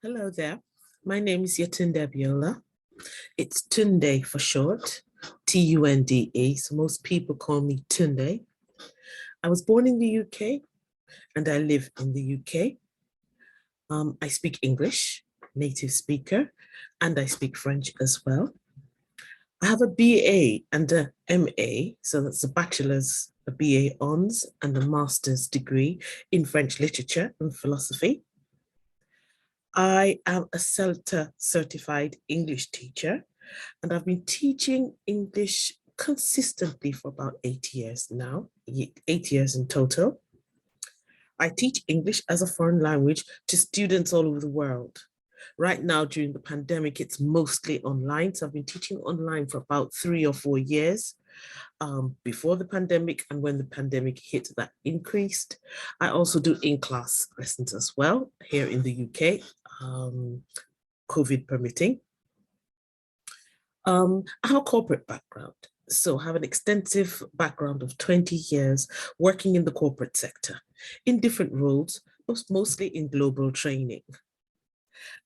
Hello there. My name is Yetunde. It's Tunde for short, Tunde. So most people call me Tunde. I was born in the UK and I live in the UK. I speak English, native speaker, and I speak French as well. I have a BA and a MA, so that's a bachelor's, a BA Hons, and a master's degree in French literature and philosophy. I am a CELTA certified English teacher, and I've been teaching English consistently for about 8 years now, 8 years in total. I teach English as a foreign language to students all over the world. Right now, during the pandemic, it's mostly online. So I've been teaching online for about 3 or 4 years. Before the pandemic, and when the pandemic hit, that increased. I also do in-class lessons as well here in the UK, COVID permitting. I have a corporate background. So I have an extensive background of 20 years working in the corporate sector in different roles, mostly in global training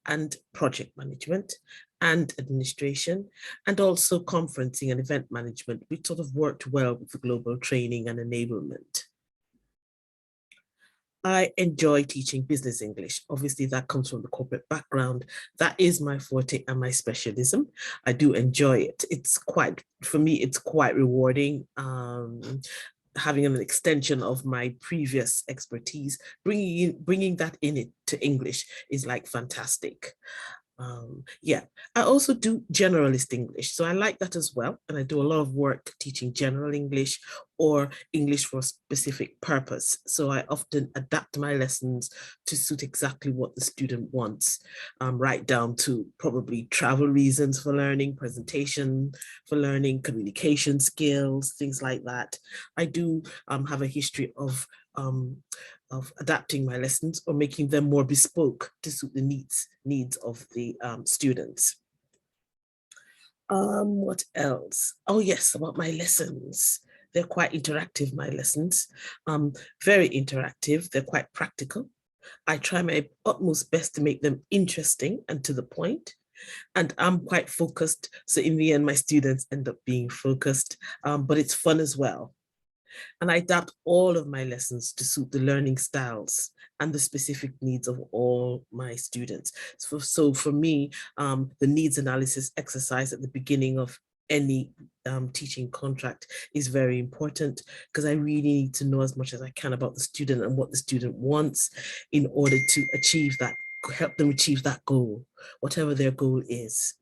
and project management and administration, and also conferencing and event management, which sort of worked well with the global training and enablement. I enjoy teaching business English. Obviously, that comes from the corporate background. That is my forte and my specialism. I do enjoy it. For me, it's quite rewarding. Having an extension of my previous expertise, bringing that to English is like fantastic. Yeah, I also do generalist English. So I like that as well. And I do a lot of work teaching general English or English for a specific purpose. So I often adapt my lessons to suit exactly what the student wants, right down to probably travel reasons for learning, presentation for learning, communication skills, things like that. I do have a history of adapting my lessons or making them more bespoke to suit the needs of the students. What else? Oh yes, about my lessons. They're quite interactive, my lessons. Very interactive. They're quite practical. I try my utmost best to make them interesting and to the point. And I'm quite focused. So in the end, my students end up being focused, but it's fun as well. And I adapt all of my lessons to suit the learning styles and the specific needs of all my students. So for me, the needs analysis exercise at the beginning of any teaching contract is very important, because I really need to know as much as I can about the student and what the student wants in order to help them achieve that goal, whatever their goal is.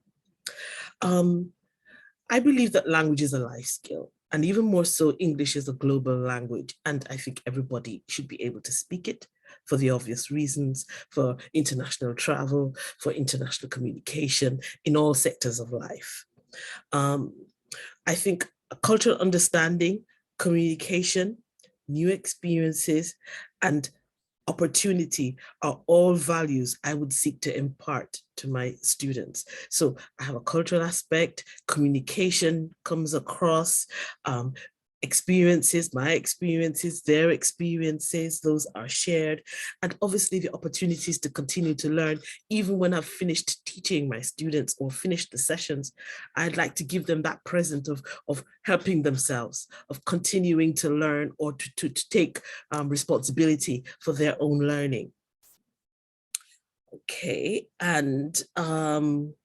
I believe that language is a life skill, and even more so, English is a global language, and I think everybody should be able to speak it for the obvious reasons, for international travel, for international communication in all sectors of life. I think cultural understanding, communication, new experiences, and opportunity are all values I would seek to impart to my students. So I have a cultural aspect, communication comes across, experiences, my experiences, their experiences, those are shared. And obviously the opportunities to continue to learn, even when I've finished teaching my students or finished the sessions, I'd like to give them that present of helping themselves, of continuing to learn or to take responsibility for their own learning. Okay, and oh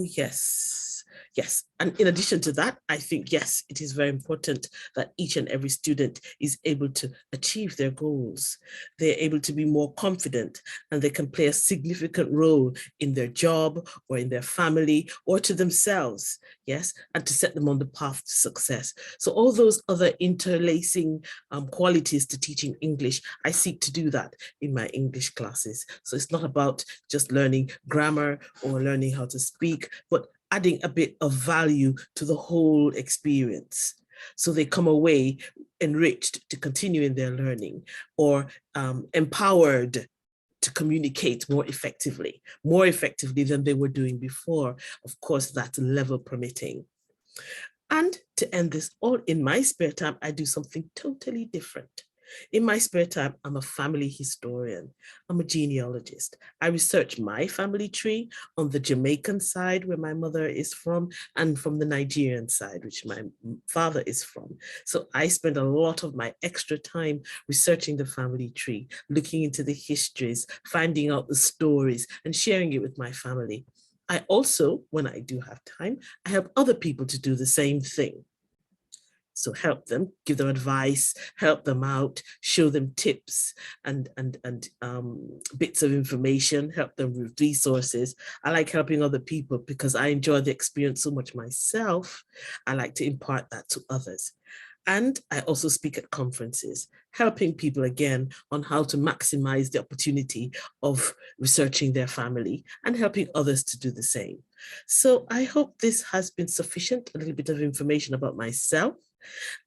yes, yes. And in addition to that, I think, yes, it is very important that each and every student is able to achieve their goals. They're able to be more confident, and they can play a significant role in their job or in their family or to themselves, yes, and to set them on the path to success. So all those other interlacing qualities to teaching English, I seek to do that in my English classes. So it's not about just learning grammar or learning how to speak, but adding a bit of value to the whole experience. So they come away enriched to continue in their learning, or empowered to communicate more effectively than they were doing before. Of course, that level permitting. And to end this all, in my spare time, I do something totally different. In my spare time, I'm a family historian. I'm a genealogist. I research my family tree on the Jamaican side, where my mother is from, and from the Nigerian side, which my father is from. So I spend a lot of my extra time researching the family tree, looking into the histories, finding out the stories, and sharing it with my family. I also, when I do have time, I help other people to do the same thing. So help them, give them advice, help them out, show them tips and bits of information, help them with resources. I like helping other people because I enjoy the experience so much myself. I like to impart that to others. And I also speak at conferences, helping people again on how to maximize the opportunity of researching their family and helping others to do the same. So I hope this has been sufficient, a little bit of information about myself,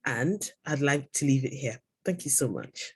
and I'd like to leave it here. Thank you so much.